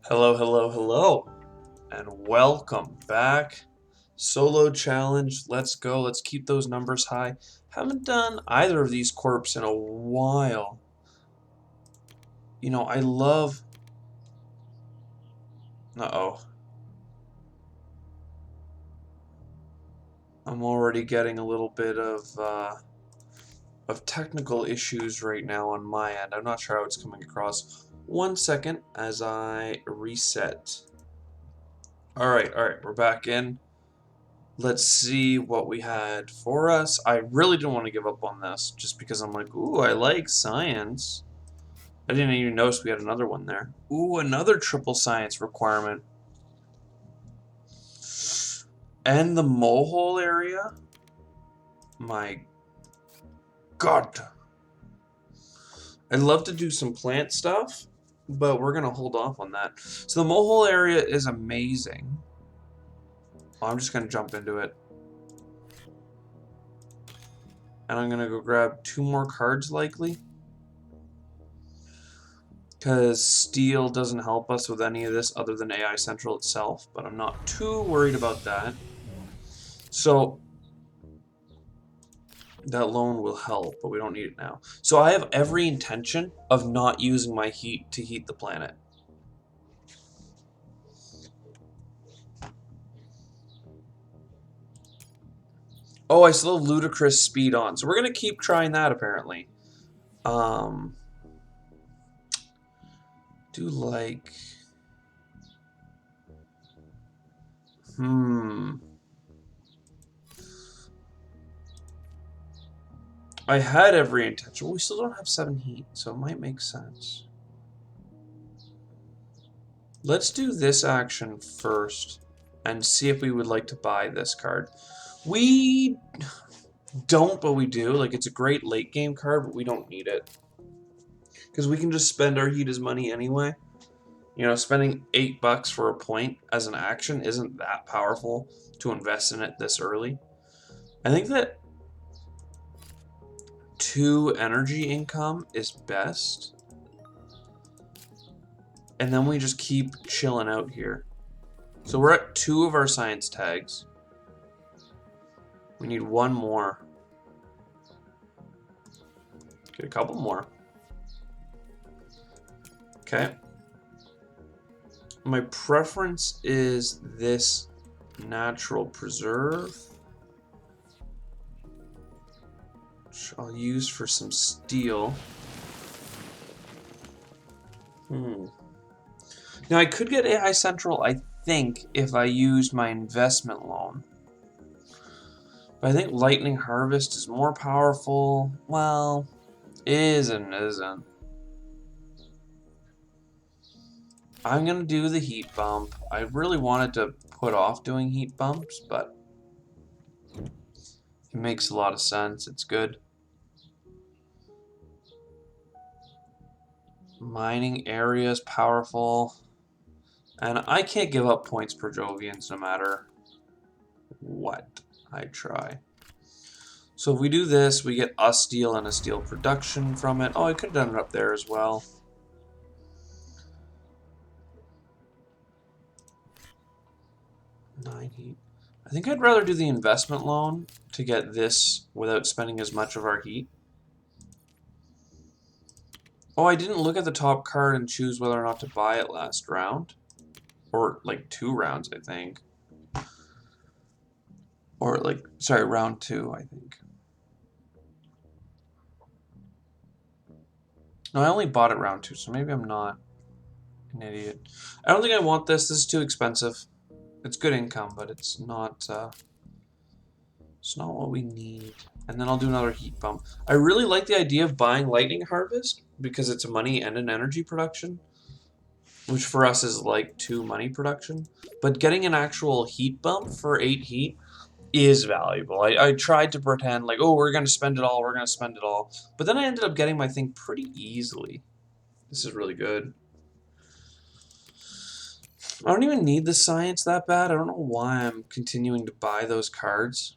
Hello, hello, hello, and welcome back. Solo challenge. Let's go. Let's keep those numbers high. Haven't done either of these corps in a while. You know, I love. Uh-oh. I'm already getting a little bit of technical issues right now on my end. I'm not sure how it's coming across. 1 second as I reset. All right, we're back in. Let's see what we had for us. I really didn't want to give up on this just because I'm like, ooh, I like science. I didn't even notice we had another one there. Ooh, another triple science requirement. And the mole area? My God. I'd love to do some plant stuff, but we're going to hold off on that. So the mole area is amazing. Well, I'm just going to jump into it. And I'm going to go grab 2 more cards likely. Because steel doesn't help us with any of this other than AI Central itself, but I'm not too worried about that. So that loan will help, but we don't need it now. So I have every intention of not using my heat to heat the planet. Oh, I still have ludicrous speed on, so we're gonna keep trying that apparently. Um, do like, I had every intention. Well, we still don't have 7 heat, so it might make sense. Let's do this action first and see if we would like to buy this card. We don't, but we do. Like, it's a great late game card, but we don't need it. Because we can just spend our heat as money anyway. You know, spending $8 for a point as an action isn't that powerful to invest in it this early. I think that 2 energy income is best. And then we just keep chilling out here. So we're at 2 of our science tags. We need 1 more. Get a couple more. Okay. My preference is this natural preserve, which I'll use for some steel. Now I could get AI Central, I think, if I used my investment loan. But I think Lightning Harvest is more powerful. Well, is and isn't. I'm going to do the heat bump. I really wanted to put off doing heat bumps, but it makes a lot of sense. It's good. Mining area is powerful. And I can't give up points per Jovians no matter what I try. So if we do this, we get a steel and a steel production from it. Oh, I could have done it up there as well. Heat. I think I'd rather do the investment loan to get this without spending as much of our heat. Oh, I didn't look at the top card and choose whether or not to buy it last round. Or like 2 rounds, I think. Or like, sorry, round 2, I think. No, I only bought it round 2, so maybe I'm not an idiot. I don't think I want this. This is too expensive. It's good income, but it's not what we need. And then I'll do another heat bump. I really like the idea of buying Lightning Harvest because it's a money and an energy production, which for us is like 2 money production. But getting an actual heat bump for 8 heat is valuable. I tried to pretend like, oh, we're going to spend it all, we're going to spend it all. But then I ended up getting my thing pretty easily. This is really good. I don't even need the science that bad. I don't know why I'm continuing to buy those cards.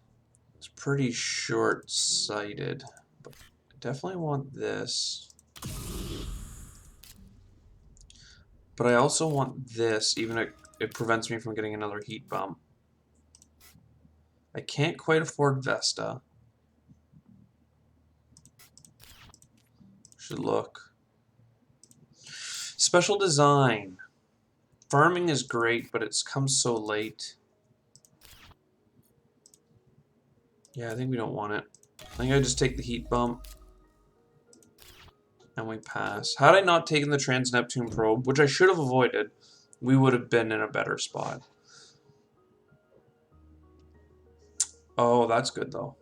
It's pretty short-sighted. But I definitely want this. But I also want this, even if it prevents me from getting another heat bump. I can't quite afford Vesta. Should look. Special design. Farming is great, but it's come so late. Yeah, I think we don't want it. I think I just take the heat bump. And we pass. Had I not taken the Trans-Neptune probe, which I should have avoided, we would have been in a better spot. Oh, that's good, though.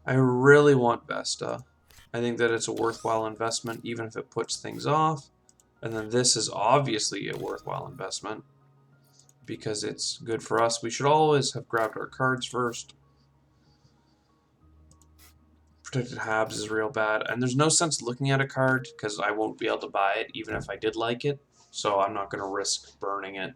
I really want Vesta. I think that it's a worthwhile investment, even if it puts things off. And then this is obviously a worthwhile investment, because it's good for us. We should always have grabbed our cards first. Protected Habs is real bad. And there's no sense looking at a card, because I won't be able to buy it, even if I did like it. So I'm not going to risk burning it.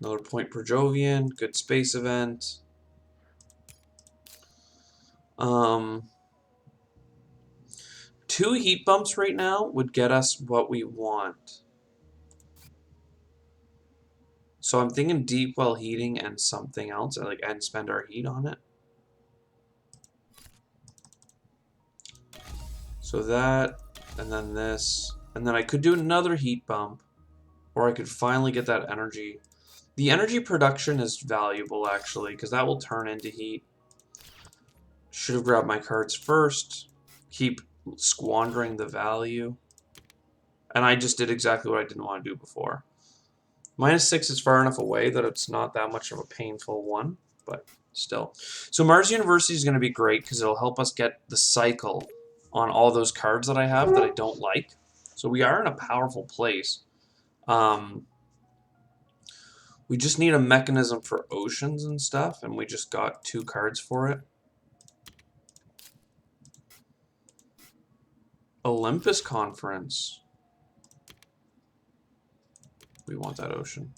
Another point per Jovian. Good space event. Two heat bumps right now would get us what we want. So I'm thinking deep well heating and something else, and spend our heat on it. So that, and then this, and then I could do another heat bump, or I could finally get that energy. The energy production is valuable, actually, because that will turn into heat. Should have grabbed my cards first. Keep squandering the value. And I just did exactly what I didn't want to do before. -6 is far enough away that it's not that much of a painful one, but still. So Mars University is going to be great because it'll help us get the cycle on all those cards that I have that I don't like. So we are in a powerful place. We just need a mechanism for oceans and stuff, and we just got 2 cards for it. Olympus Conference. We want that ocean.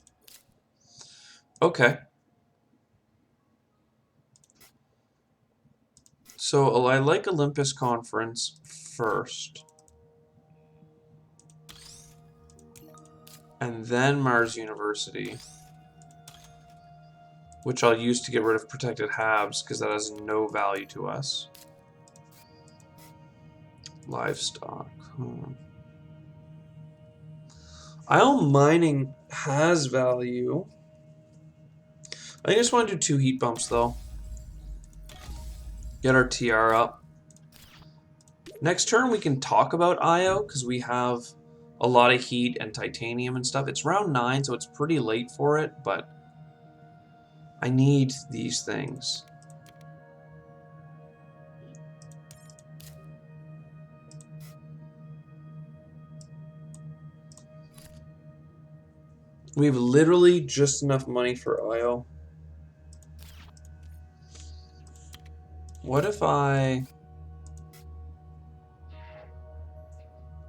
Okay. So I like Olympus Conference first. And then Mars University. Which I'll use to get rid of Protected Habs, because that has no value to us. Livestock. Isle mining has value. I just want to do 2 heat bumps, though. Get our TR up. Next turn, we can talk about IO, because we have a lot of heat and titanium and stuff. It's round 9, so it's pretty late for it, but I need these things. We have literally just enough money for IO. What if I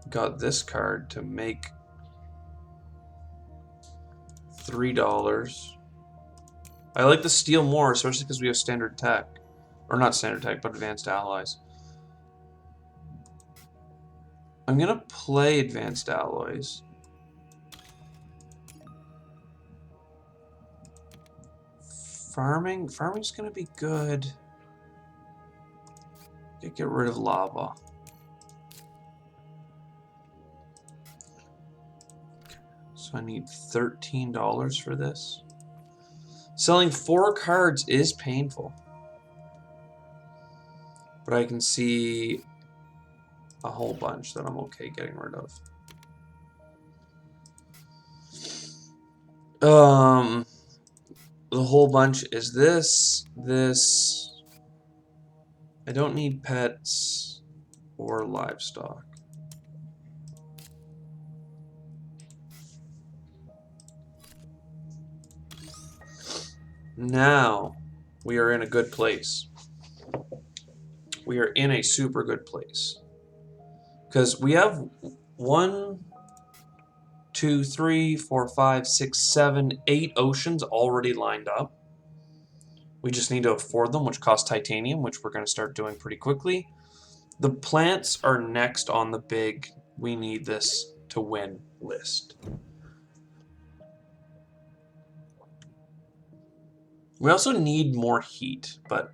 got this card to make $3? I like the steel more, especially because we have standard tech. Or not standard tech, but advanced alloys. I'm going to play advanced alloys. Farming's going to be good. Get rid of lava. So I need $13 for this. Selling 4 cards is painful. But I can see a whole bunch that I'm okay getting rid of. The whole bunch is this. I don't need pets or livestock. Now we are in a good place. We are in a super good place. Because we have 1, 2, 3, 4, 5, 6, 7, 8 oceans already lined up. We just need to afford them, which costs titanium, which we're going to start doing pretty quickly. The plants are next on the big we need this to win list. We also need more heat, but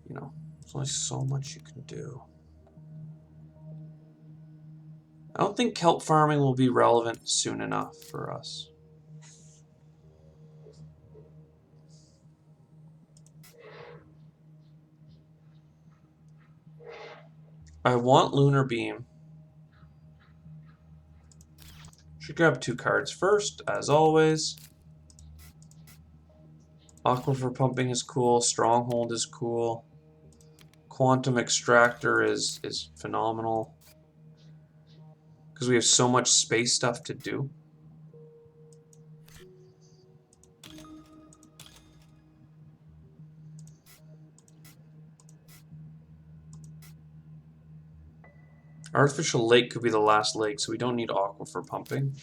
you know, there's only so much you can do. I don't think kelp farming will be relevant soon enough for us. I want Lunar Beam. Should grab 2 cards first, as always. Aquifer Pumping is cool. Stronghold is cool. Quantum Extractor is phenomenal. Because we have so much space stuff to do. Artificial Lake could be the last lake, so we don't need Aquifer Pumping.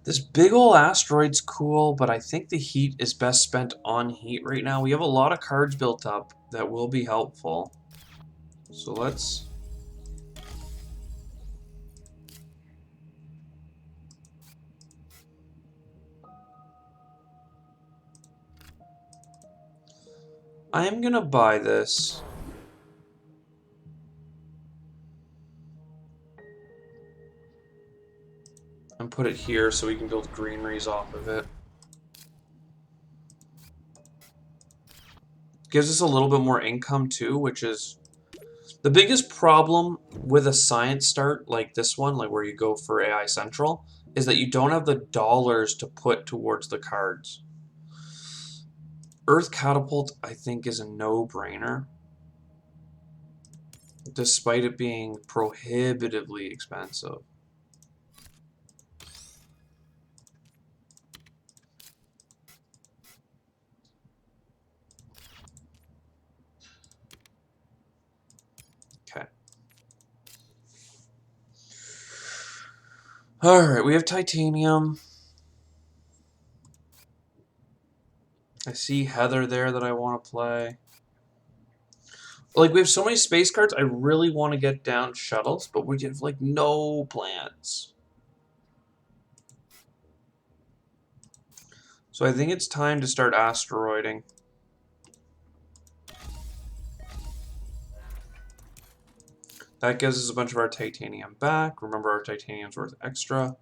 This big ol' asteroid's cool, but I think the heat is best spent on heat right now. We have a lot of cards built up that will be helpful. So let's... I am gonna buy this. And put it here so we can build greeneries off of it. Gives us a little bit more income too, which is the biggest problem with a science start like this one, like where you go for AI Central, is that you don't have the dollars to put towards the cards. Earth Catapult, I think, is a no-brainer, despite it being prohibitively expensive. Okay. Alright, we have titanium. I see Heather there that I want to play. Like, we have so many space cards, I really want to get down shuttles, but we have, like, no plans. So I think it's time to start asteroiding. That gives us a bunch of our titanium back. Remember, our titanium's worth extra.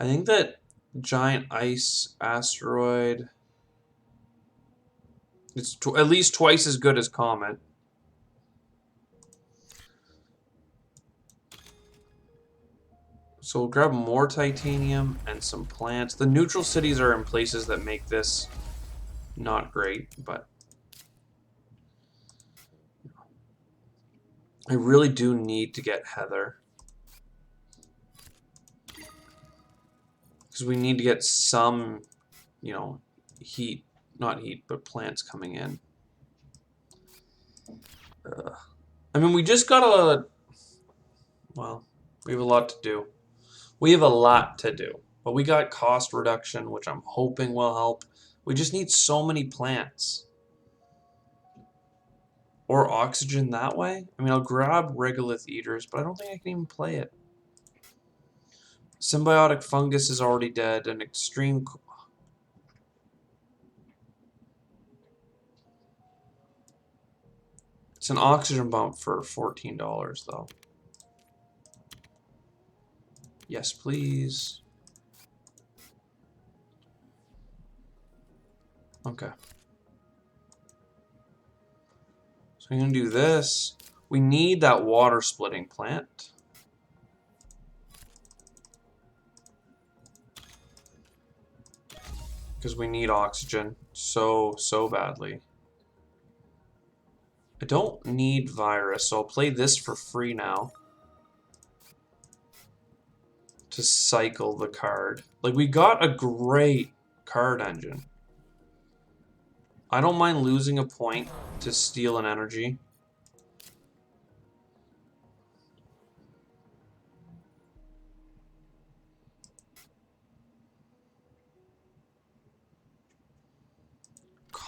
I think that giant ice asteroid... It's at least twice as good as Comet. So we'll grab more titanium and some plants. The neutral cities are in places that make this not great, but I really do need to get Heather. Because we need to get some, you know, heat. Not heat, but plants coming in. I mean, we just got a... Well, we have a lot to do. We have a lot to do. But we got cost reduction, which I'm hoping will help. We just need so many plants. Or oxygen that way? I mean, I'll grab regolith eaters, but I don't think I can even play it. Symbiotic fungus is already dead, and extreme... It's an oxygen bump for $14, though. Yes, please. Okay. So I'm going to do this. We need that water splitting plant. Because we need oxygen so badly. I don't need virus, so I'll play this for free now. To cycle the card. Like, we got a great card engine. I don't mind losing a point to steal an energy.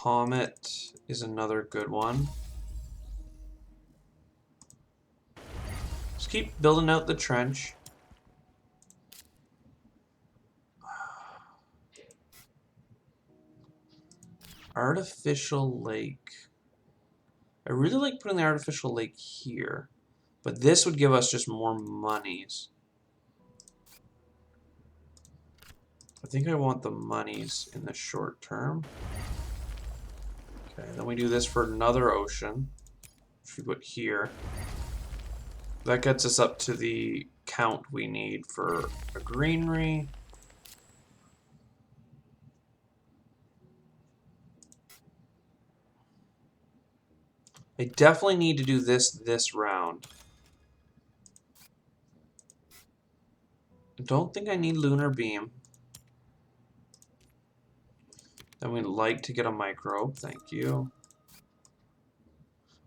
Comet is another good one. Just keep building out the trench. Artificial lake. I really like putting the artificial lake here, but this would give us just more monies. I think I want the monies in the short term. Okay, then we do this for another ocean, which we put here. That gets us up to the count we need for a greenery. I definitely need to do this round. I don't think I need lunar beam. Then we'd like to get a microbe, thank you.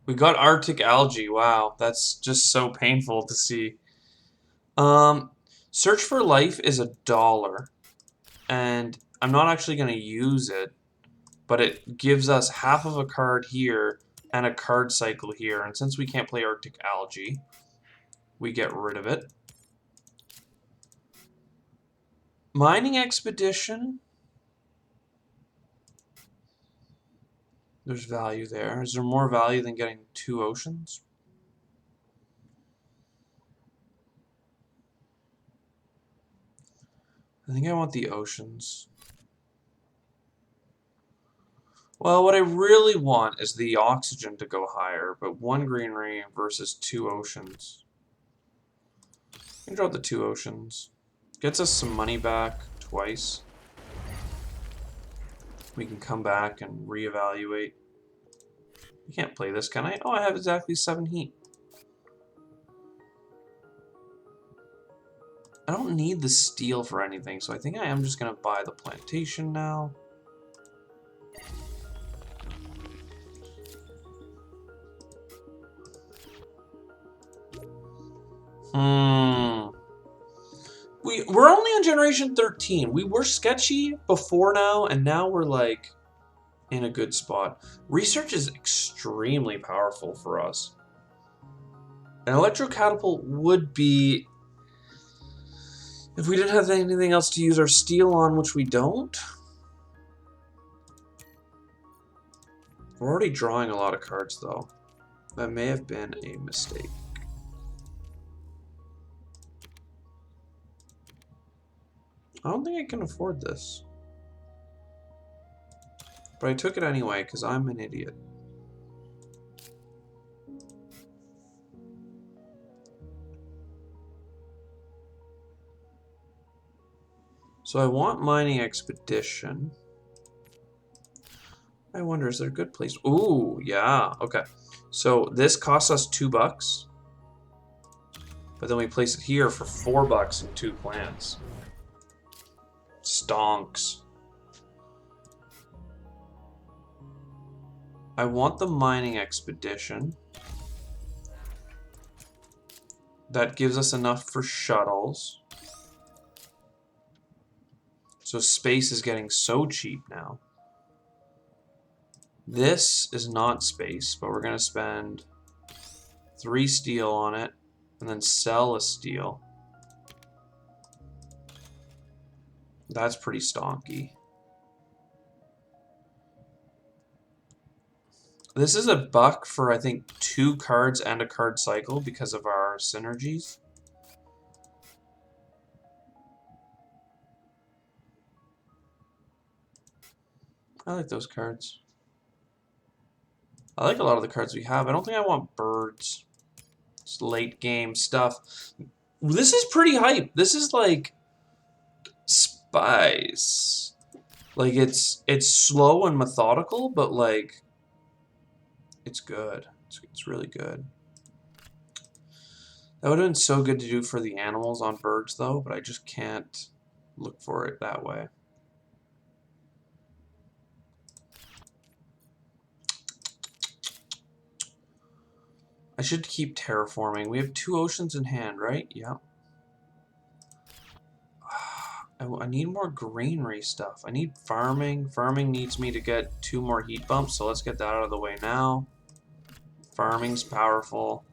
We got Arctic algae, wow, that's just so painful to see. Search for life is $1, and I'm not actually going to use it, but it gives us half of a card here and a card cycle here, and since we can't play Arctic algae, we get rid of it. Mining expedition. There's value there. Is there more value than getting 2 oceans? I think I want the oceans. Well, what I really want is the oxygen to go higher, but 1 greenery versus 2 oceans. I can drop the 2 oceans. Gets us some money back twice. We can come back and reevaluate. You can't play this, can I? Oh, I have exactly 7 heat. I don't need the steel for anything, so I think I am just going to buy the plantation now. We're only on generation 13. We were sketchy before now, and now we're like in a good spot. Research is extremely powerful for us. An electrocatapult would be if we didn't have anything else to use our steel on, which we don't. We're already drawing a lot of cards, though. That may have been a mistake. I don't think I can afford this. But I took it anyway, because I'm an idiot. So I want mining expedition. I wonder, is there a good place? Ooh, yeah, okay. So this costs us $2. But then we place it here for $4 and 2 plants. Stonks. I want the mining expedition. That gives us enough for shuttles. So space is getting so cheap now. This is not space, but we're going to spend 3 steel on it and then sell a steel. That's pretty stonky. This is $1 for, I think, 2 cards and a card cycle because of our synergies. I like those cards. I like a lot of the cards we have. I don't think I want birds. It's late game stuff. This is pretty hype. This is like spice. Like it's slow and methodical, but like it's good. It's really good. That would have been so good to do for the animals on birds though, but I just can't look for it that way. I should keep terraforming. We have 2 oceans in hand, right? Yeah. I need more greenery stuff. I need farming. Farming needs me to get 2 more heat bumps, so let's get that out of the way now. Farming's powerful.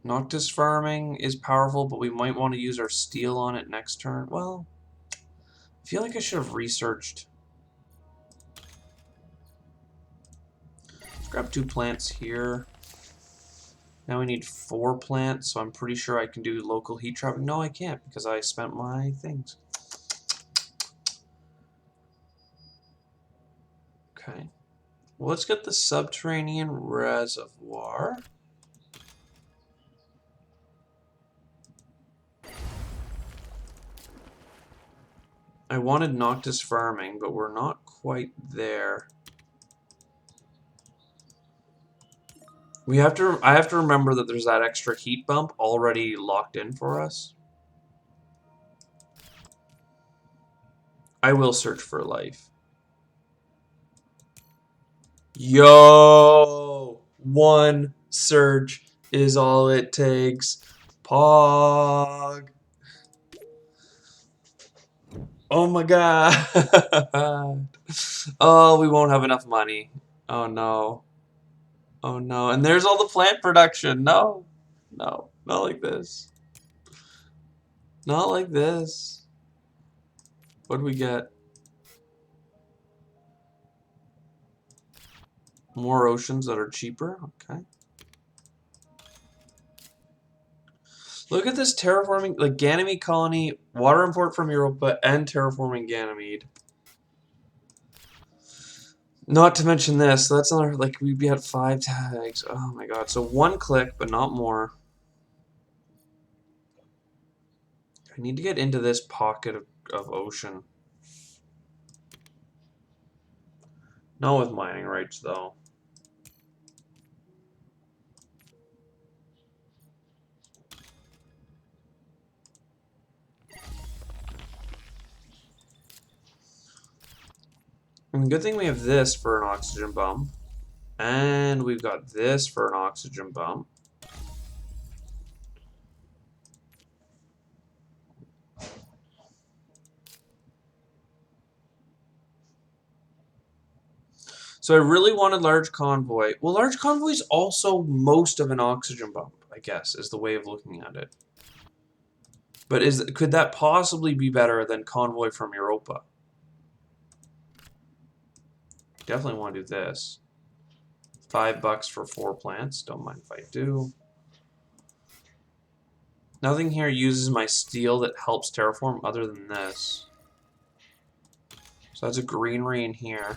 Noctis farming is powerful, but we might want to use our steel on it next turn. Well, I feel like I should have researched. Let's grab 2 plants here. Now we need 4 plants, so I'm pretty sure I can do local heat trapping. No, I can't because I spent my things. Okay. Well, let's get the subterranean reservoir. I wanted Noctis farming, but we're not quite there. I have to remember that there's that extra heat bump already locked in for us. I will search for life. Yo! 1 search is all it takes. Pog! Oh my god! Oh, we won't have enough money. Oh no. Oh no. And there's all the plant production. No. No. Not like this. Not like this. What do we get? More oceans that are cheaper. Okay. Look at this terraforming, like Ganymede colony, water import from Europa, and terraforming Ganymede. Not to mention this. So that's another, like, we'd be at 5 tags. Oh my god. So 1 click, but not more. I need to get into this pocket of ocean. Not with mining rights, though. And good thing we have this for an oxygen bump. And we've got this for an oxygen bump. So I really wanted large convoy. Well, large convoy is also most of an oxygen bump, I guess, is the way of looking at it. But could that possibly be better than convoy from Europa? Definitely want to do this. $5 for 4 plants. Don't mind if I do. Nothing here uses my steel that helps terraform other than this. So that's a greenery in here.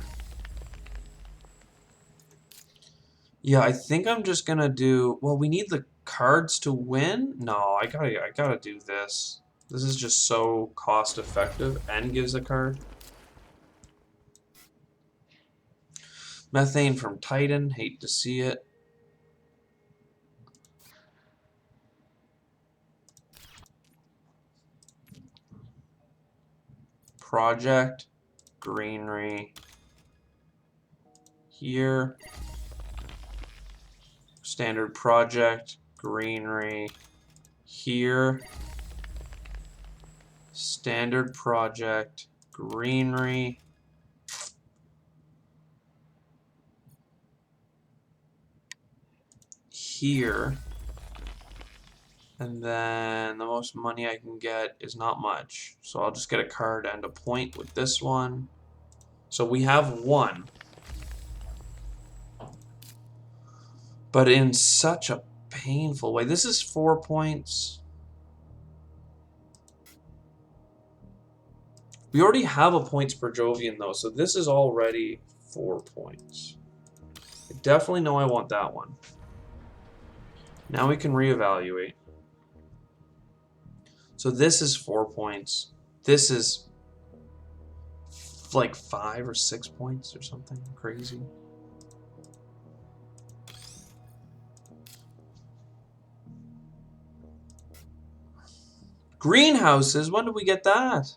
Yeah, I think I'm just gonna do. Well, we need the cards to win. No, I gotta do this. This is just so cost effective and gives a card. Methane from Titan. Hate to see it. Project. Greenery. Here. Standard project. Greenery. Here. Standard project. Greenery. Here. And then the most money I can get is not much. So I'll just get a card and a point with this one. So we have 1. But in such a painful way. This is 4 points. We already have a points per Jovian though, so this is already 4 points. I definitely know I want that one. Now we can reevaluate. So this is 4 points. This is like 5 or 6 points or something crazy. Greenhouses? When did we get that?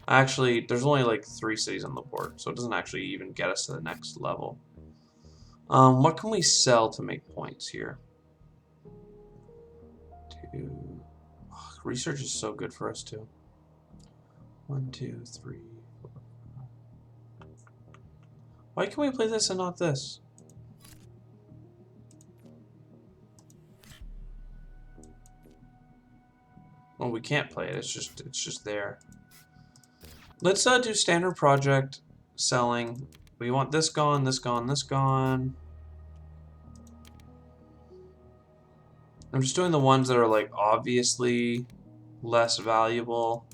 Actually, there's only like 3 cities on the board, so it doesn't actually even get us to the next level. What can we sell to make points here? 2. Oh, research is so good for us too. 1, 2, 3, 4. Why can we play this and not this? Well, we can't play it. It's just there. Let's do standard project selling. We want this gone, this gone, this gone. I'm just doing the ones that are like obviously less valuable.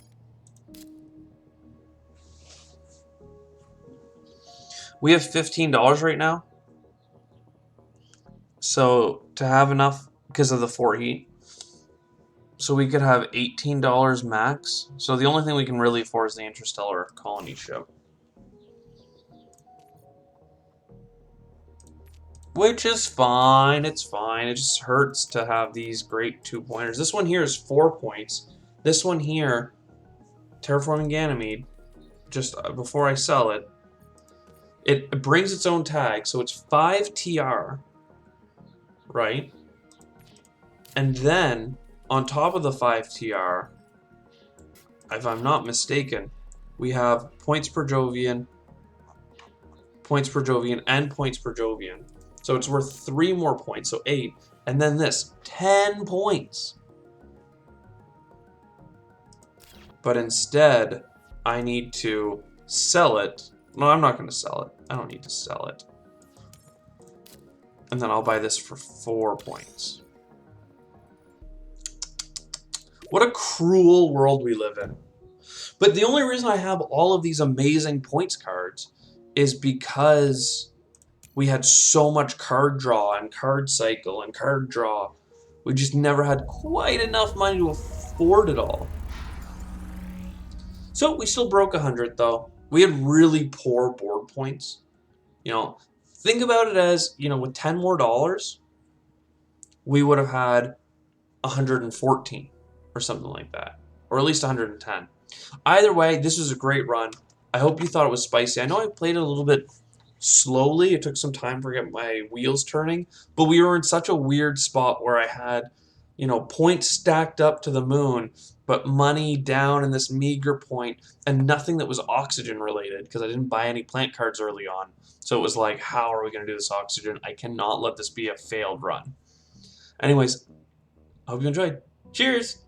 We have $15 right now. So to have enough because of the 4 heat. So we could have $18 max. So the only thing we can really afford is the interstellar colony ship. Which is fine, it's fine. It just hurts to have these great 2-pointers. This one here is 4 points. This one here, Terraforming Ganymede, just before I sell it, it brings its own tag. So it's 5 TR, right? And then, on top of the 5 TR, if I'm not mistaken, we have points per Jovian, and points per Jovian. So it's worth 3 more points, so 8. And then this, 10 points. But instead, I need to sell it. No, I'm not going to sell it. I don't need to sell it. And then I'll buy this for 4 points. What a cruel world we live in. But the only reason I have all of these amazing points cards is because we had so much card draw and card cycle and card draw. We just never had quite enough money to afford it all. So we still broke 100 though. We had really poor board points. You know, think about it as, you know, with $10 more, we would have had 114 or something like that. Or at least 110. Either way, this was a great run. I hope you thought it was spicy. I know I played it a little bit slowly. It took some time to get my wheels turning, but we were in such a weird spot where I had, you know, points stacked up to the moon, but money down in this meager point, and nothing that was oxygen related because I didn't buy any plant cards early on. So it was like, how are we going to do this oxygen? I cannot let this be a failed run. Anyways, I hope you enjoyed. Cheers!